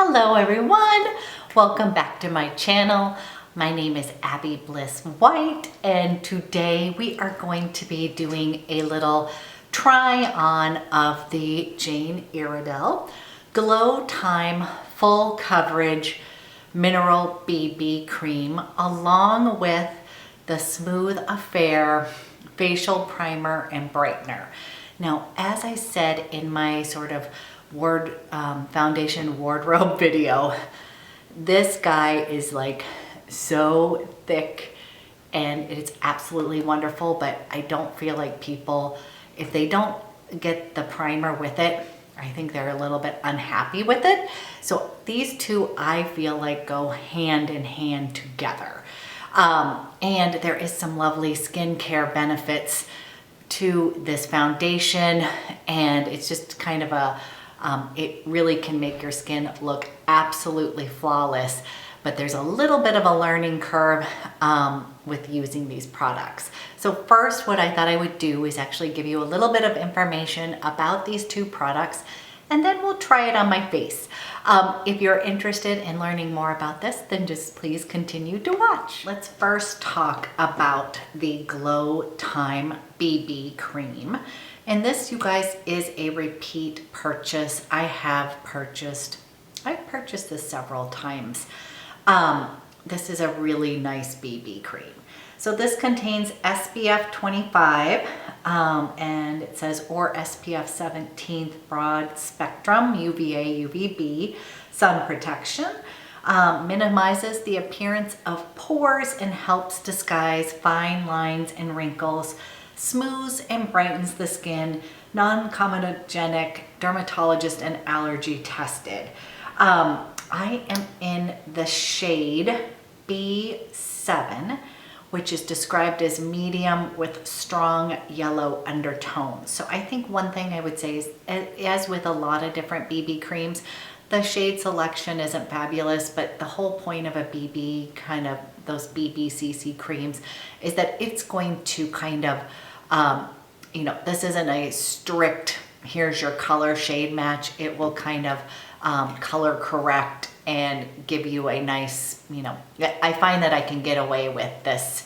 Hello everyone, welcome back to my channel. My name is Abby Bliss White, and today we are going to be doing a little try on of the Jane Iredale Glow Time Full Coverage Mineral BB Cream, along with the Smooth Affair Facial Primer and Brightener. Now, as I said in my sort of foundation wardrobe video, this guy is like so thick and it's absolutely wonderful, but I don't feel like people, if they don't get the primer with it, I think they're a little bit unhappy with it. So these two, I feel like, go hand in hand together. And there is some lovely skincare benefits to this foundation, and it's just kind of a it really can make your skin look absolutely flawless, but there's a little bit of a learning curve with using these products. So first, what I thought I would do is actually give you a little bit of information about these two products, and then we'll try it on my face. If you're interested in learning more about this, then just please continue to watch. Let's first talk about the Glow Time BB Cream. And this, you guys, is a repeat purchase. I've purchased this several times. This is a really nice BB cream. So this contains SPF 25, and it says, or SPF 17 broad spectrum UVA, UVB sun protection, minimizes the appearance of pores and helps disguise fine lines and wrinkles, smooths and brightens the skin, non-comedogenic, dermatologist and allergy tested. I am in the shade B7, which is described as medium with strong yellow undertones. So I think one thing I would say is, as with a lot of different BB creams, the shade selection isn't fabulous, but the whole point of a BB, kind of those BBCC creams, is that it's going to kind of, this isn't a strict, here's your color shade match. It will kind of color correct and give you a nice, I find that I can get away with this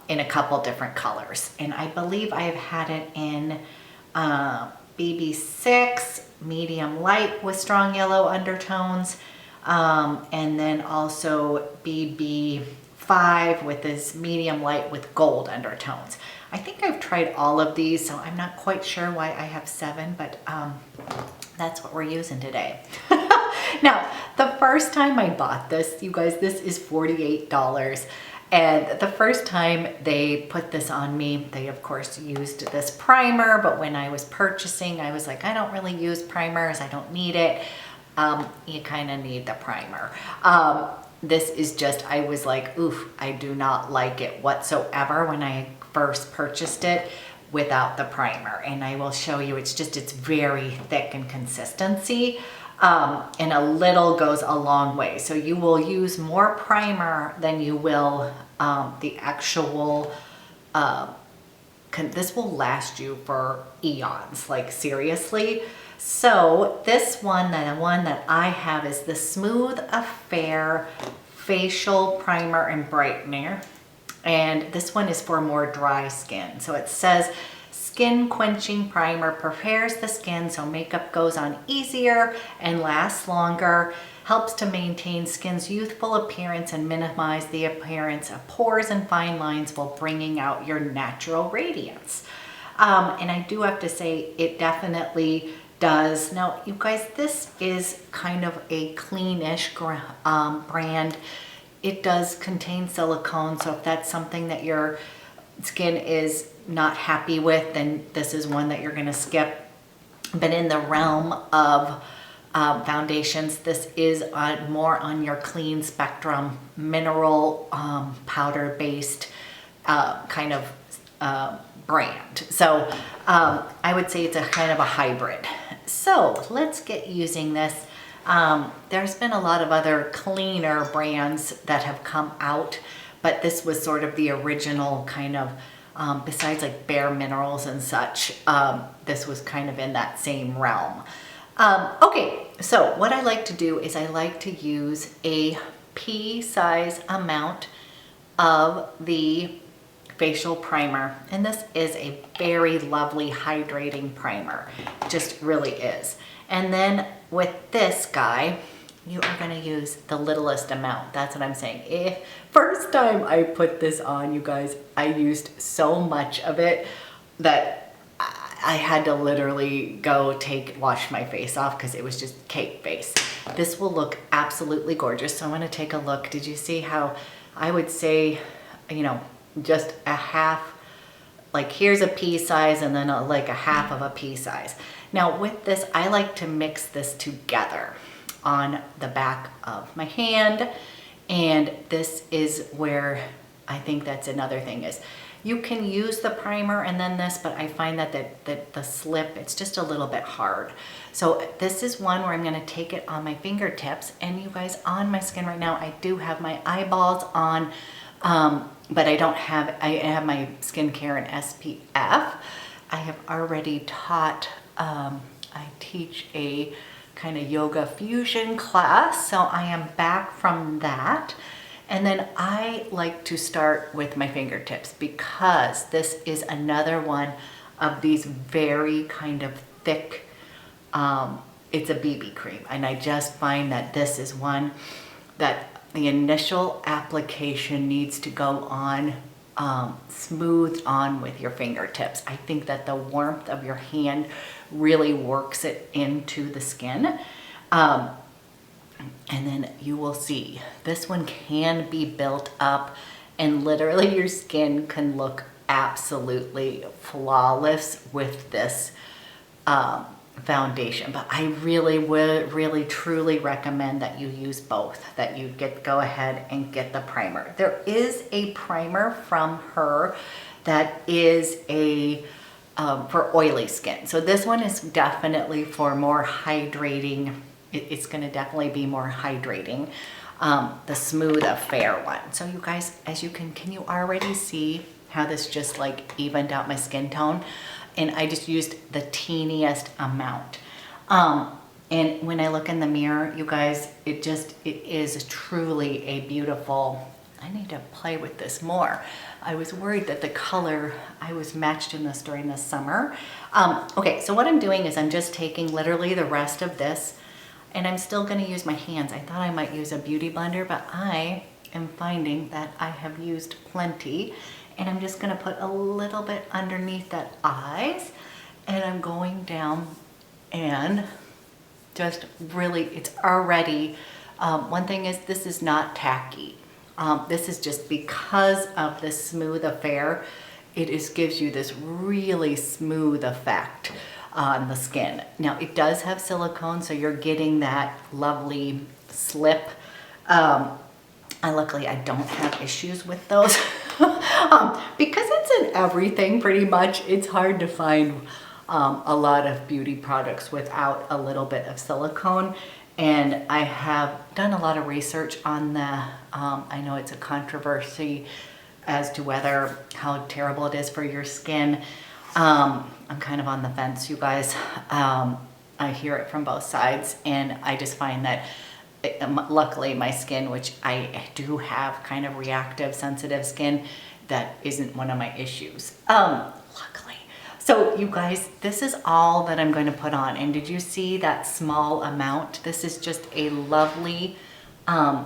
in a couple different colors. And I believe I have had it in BB6, medium light with strong yellow undertones, and then also BB5 with this medium light with gold undertones. I think I've tried all of these, so I'm not quite sure why I have 7, but that's what we're using today. Now, the first time I bought this, you guys, this is $48. And the first time they put this on me, they of course used this primer, but when I was purchasing, I was like, I don't really use primers, I don't need it. You kind of need the primer. This is just, I was like, oof, I do not like it whatsoever when I first purchased it without the primer. And I will show you, it's very thick in consistency. And a little goes a long way. So you will use more primer than you will the actual, this will last you for eons, like seriously. So this one, the one that I have is the Smooth Affair Facial Primer and Brightener. And this one is for more dry skin. So it says, skin quenching primer prepares the skin so makeup goes on easier and lasts longer, helps to maintain skin's youthful appearance and minimize the appearance of pores and fine lines while bringing out your natural radiance. And I do have to say, it definitely does. Now, you guys, this is kind of a cleanish brand. It does contain silicone, so if that's something that your skin is not happy with, then this is one that you're going to skip. But in the realm of foundations, this is more on your clean spectrum, mineral powder based kind of brand. So I would say it's a kind of a hybrid. So let's get using this. There's been a lot of other cleaner brands that have come out, but this was sort of the original kind of, besides like Bare Minerals and such, this was kind of in that same realm. Okay, so what I like to do is I like to use a pea-size amount of the facial primer, and this is a very lovely hydrating primer. It just really is. And then with this guy, you are going to use the littlest amount. That's what I'm saying. If first time I put this on, you guys, I used so much of it that I had to literally go wash my face off because it was just cake face. This will look absolutely gorgeous. So I'm gonna take a look. Did you see how I would say, you know, just a half, like here's a pea size and then like a half of a pea size. Now with this, I like to mix this together on the back of my hand. And this is where I think that's another thing is, you can use the primer and then this, but I find that the slip, it's just a little bit hard. So this is one where I'm gonna take it on my fingertips, and you guys, on my skin right now, I do have my eyeballs on, but I have my skincare and SPF. I have already taught, I teach a kind of yoga fusion class, so I am back from that. And then I like to start with my fingertips because this is another one of these very kind of thick, it's a BB cream. And I just find that this is one that the initial application needs to go on, smooth on with your fingertips. I think that the warmth of your hand really works it into the skin. And then you will see this one can be built up and literally your skin can look absolutely flawless with this foundation. But I really would truly recommend that you use both, that you go ahead and get the primer. There is a primer from her that is for oily skin. So this one is definitely for more hydrating. It's going to definitely be more hydrating, the Smooth Affair one. So you guys, as can you already see how this just like evened out my skin tone? And I just used the teeniest amount. And when I look in the mirror, you guys, it is truly a beautiful, I need to play with this more. I was worried that the color, I was matched in this during the summer. Okay, so what I'm doing is I'm just taking literally the rest of this, and I'm still gonna use my hands. I thought I might use a beauty blender, but I am finding that I have used plenty. And I'm just gonna put a little bit underneath that eyes. And I'm going down and just really, it's already, one thing is this is not tacky. This is just because of the Smooth Affair, it gives you this really smooth effect on the skin. Now it does have silicone, so you're getting that lovely slip. Luckily I don't have issues with those. Because it's in everything pretty much, it's hard to find a lot of beauty products without a little bit of silicone. And I have done a lot of research on the, I know it's a controversy as to how terrible it is for your skin. I'm kind of on the fence, you guys. I hear it from both sides, and I just find that luckily my skin, which I do have kind of reactive, sensitive skin, that isn't one of my issues. Luckily. So you guys, this is all that I'm going to put on. And did you see that small amount? This is just a lovely, I'm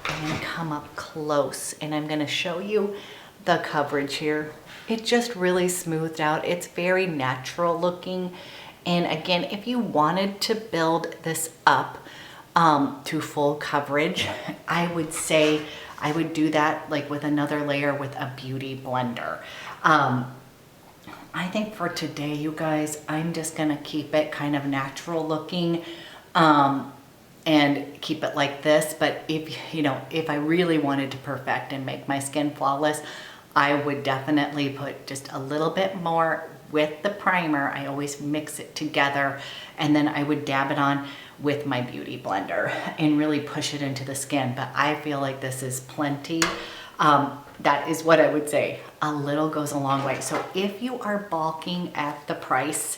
going to come up close and I'm going to show you the coverage here. It just really smoothed out. It's very natural looking. And again, if you wanted to build this up to full coverage, I would say I would do that like with another layer with a beauty blender. I think for today, you guys, I'm just gonna keep it kind of natural looking and keep it like this. But if I really wanted to perfect and make my skin flawless, I would definitely put just a little bit more with the primer. I always mix it together, and then I would dab it on with my beauty blender and really push it into the skin. But I feel like this is plenty. That is what I would say. A little goes a long way. So if you are balking at the price,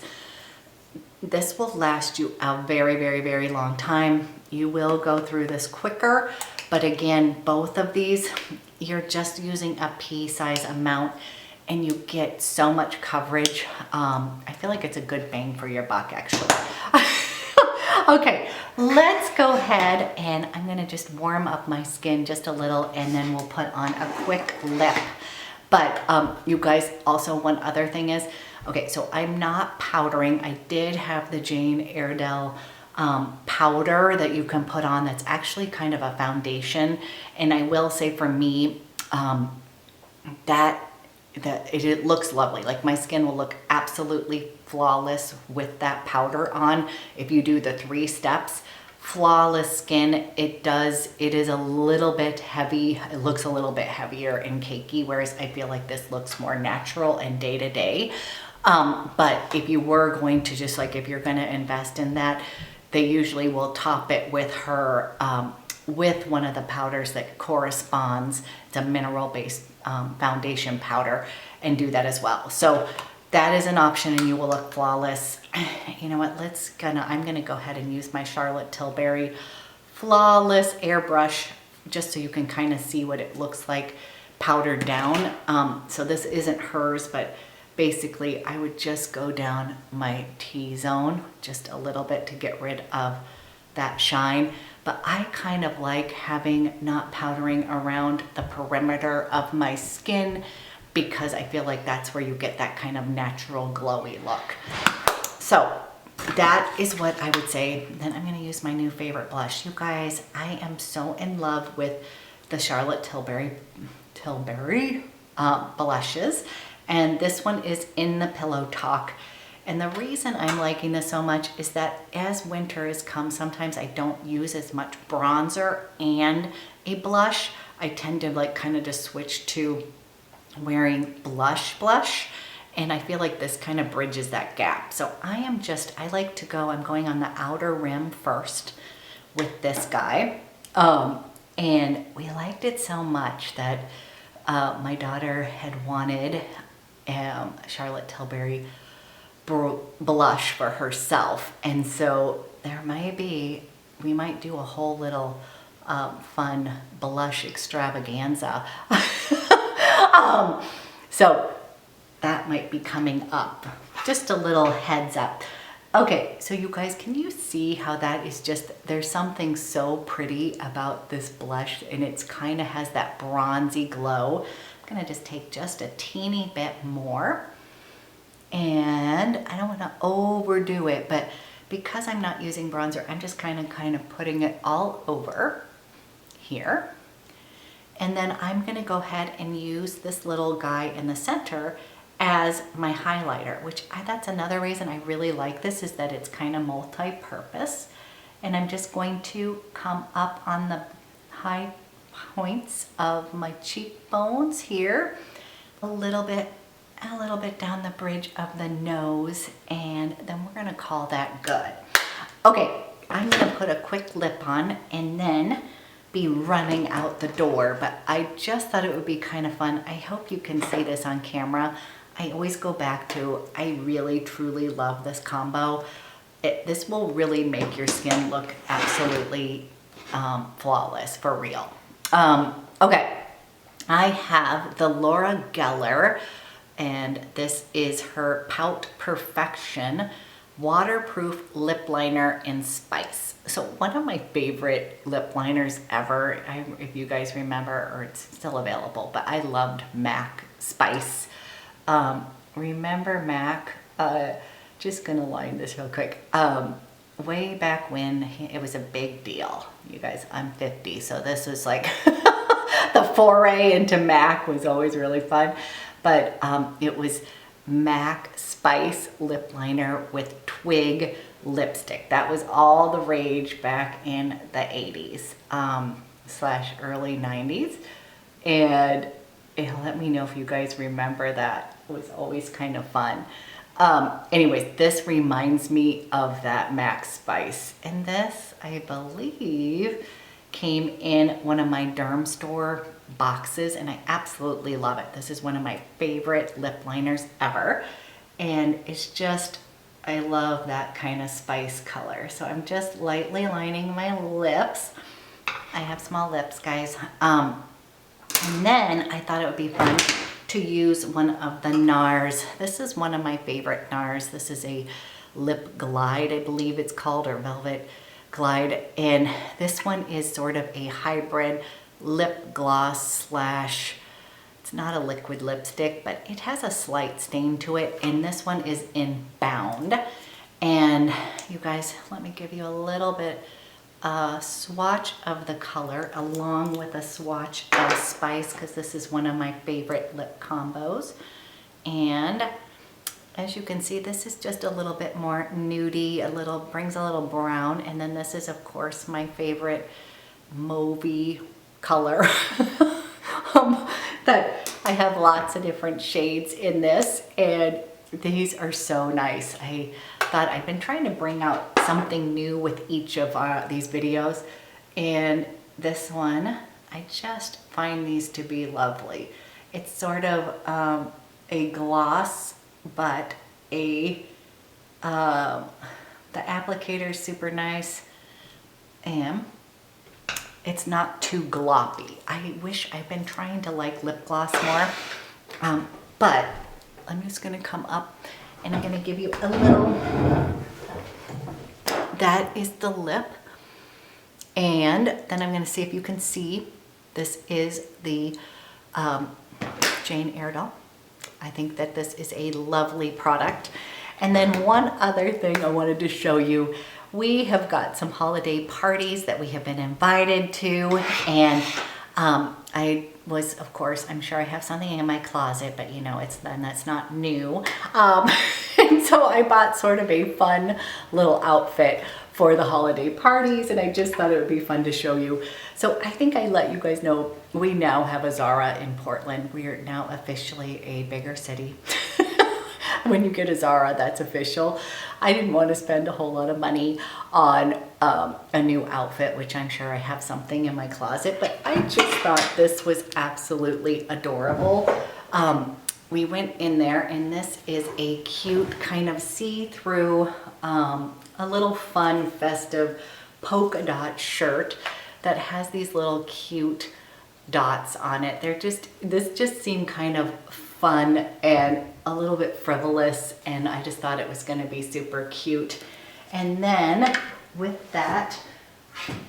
this will last you a very, very, very long time. You will go through this quicker, but again, both of these, you're just using a pea size amount and you get so much coverage. I feel like it's a good bang for your buck, actually. Okay, let's go ahead and I'm gonna just warm up my skin just a little and then we'll put on a quick lip. But you guys, also one other thing is, okay, so I'm not powdering. I did have the Jane Iredale powder that you can put on that's actually kind of a foundation. And I will say for me, it looks lovely. Like my skin will look absolutely flawless with that powder on. If you do the 3 steps, flawless skin. It is a little bit heavy. It looks a little bit heavier and cakey, whereas I feel like this looks more natural and day to day. But if you were going to just like, if you're going to invest in that, they usually will top it with her, with one of the powders that corresponds. It's a mineral-based foundation powder, and do that as well. So that is an option and you will look flawless. You know what, I'm gonna go ahead and use my Charlotte Tilbury Flawless Airbrush just so you can kind of see what it looks like powdered down. So this isn't hers, but basically I would just go down my T-zone just a little bit to get rid of that shine. But I kind of like not powdering around the perimeter of my skin because I feel like that's where you get that kind of natural glowy look. So that is what I would say. Then I'm gonna use my new favorite blush. You guys, I am so in love with the Charlotte Tilbury blushes. And this one is in the Pillow Talk. And the reason I'm liking this so much is that as winter has come, sometimes I don't use as much bronzer and a blush. I tend to like kind of just switch to wearing blush. And I feel like this kind of bridges that gap. So I'm going on the outer rim first with this guy. And we liked it so much that my daughter had wanted Charlotte Tilbury blush for herself. And so we might do a whole little fun blush extravaganza. So that might be coming up. Just a little heads up. Okay, so you guys, can you see how that is there's something so pretty about this blush, and it's kind of has that bronzy glow. I'm gonna just take just a teeny bit more. And I don't want to overdo it, but because I'm not using bronzer, I'm just kind of putting it all over here. And then I'm going to go ahead and use this little guy in the center as my highlighter, that's another reason I really like this, is that it's kind of multi-purpose. And I'm just going to come up on the high points of my cheekbones here, a little bit down the bridge of the nose, and then we're gonna call that good. Okay, I'm gonna put a quick lip on and then be running out the door, but I just thought it would be kind of fun. I hope you can see this on camera. I always go back to, I really truly love this combo. This will really make your skin look absolutely flawless, for real. Okay, I have the Laura Geller, and this is her Pout Perfection Waterproof Lip Liner in Spice. So one of my favorite lip liners ever, if you guys remember, or it's still available, but I loved MAC Spice. Remember MAC? Just gonna line this real quick. Way back when it was a big deal. You guys, I'm 50, so this was like the foray into MAC was always really fun. But it was MAC Spice lip liner with twig lipstick. That was all the rage back in the 80s / early 90s. And let me know if you guys remember that. It was always kind of fun. Anyways, this reminds me of that MAC Spice. And this, I believe, came in one of my Derm Store boxes, and I absolutely love it. This is one of my favorite lip liners ever. And it's just I love that kind of spice color. So I'm just lightly lining my lips. I have small lips, guys. And then I thought it would be fun to use one of the NARS. This is one of my favorite NARS. This is a lip glide, I believe it's called, or velvet glide. And this one is sort of a hybrid lip gloss slash, it's not a liquid lipstick, but it has a slight stain to it. And this one is in Bound. And you guys, let me give you a little bit swatch of the color along with a swatch of spice, because this is one of my favorite lip combos. And as you can see, this is just a little bit more nudie, brings a little brown. And then this is, of course, my favorite mauvey color. That I have lots of different shades in this, and these are so nice. I thought I've been trying to bring out something new with each of these videos, and this one, I just find these to be lovely. It's sort of a gloss, but the applicator is super nice, and it's not too gloppy. I wish I've been trying to like lip gloss more, but I'm just gonna come up and I'm gonna give you a little, that is the lip. And then I'm gonna see if you can see, this is the Jane Iredale. I think that this is a lovely product. And then one other thing I wanted to show you, we have got some holiday parties that we have been invited to, and I was, of course, I'm sure I have something in my closet, but you know, that's not new. And so I bought sort of a fun little outfit for the holiday parties, and I just thought it would be fun to show you. So I think I let you guys know we now have a Zara in Portland. We are now officially a bigger city. When you get a Zara, that's official. I didn't want to spend a whole lot of money on a new outfit, which I'm sure I have something in my closet, but I just thought this was absolutely adorable. We went in there, and this is a cute kind of see-through, a little fun, festive polka dot shirt that has these little cute dots on it. This just seemed kind of fun and a little bit frivolous, and I just thought it was going to be super cute. And then with that,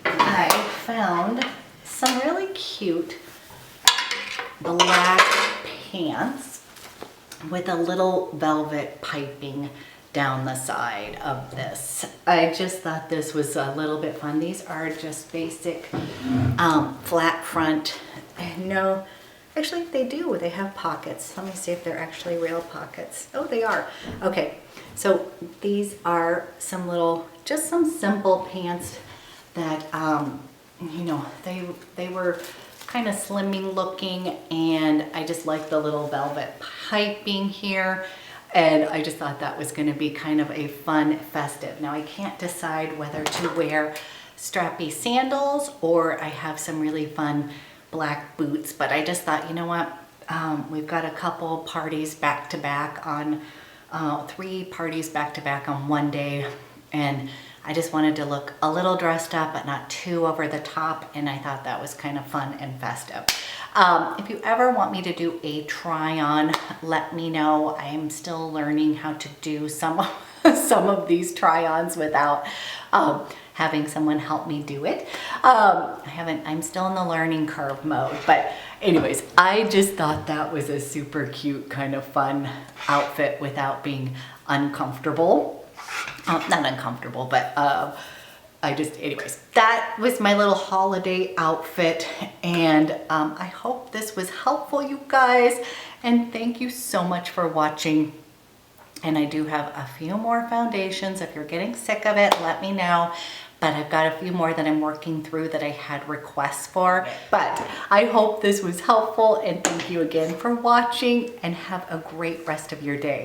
I found some really cute black pants with a little velvet piping down the side of this. I just thought this was a little bit fun. These are just basic flat front. No, actually they do. They have pockets. Let me see if they're actually real pockets. Oh, they are. Okay, so these are some little, just some simple pants that, you know, they were kind of slimming looking, and I just like the little velvet piping here. And I just thought that was going to be kind of a fun festive. Now I can't decide whether to wear strappy sandals or I have some really fun black boots, but I just thought, you know what, we've got a couple parties back to back on, 3 parties back to back on one day, and I just wanted to look a little dressed up but not too over the top, and I thought that was kind of fun and festive. If you ever want me to do a try on, let me know. I am still learning how to do some of these try-ons without having someone help me do it. I'm still in the learning curve mode, but anyways, I just thought that was a super cute kind of fun outfit without being uncomfortable. Not uncomfortable, but anyways, that was my little holiday outfit, and I hope this was helpful, you guys, and thank you so much for watching. And I do have a few more foundations. If you're getting sick of it, let me know. But I've got a few more that I'm working through that I had requests for. But I hope this was helpful, and thank you again for watching, and have a great rest of your day.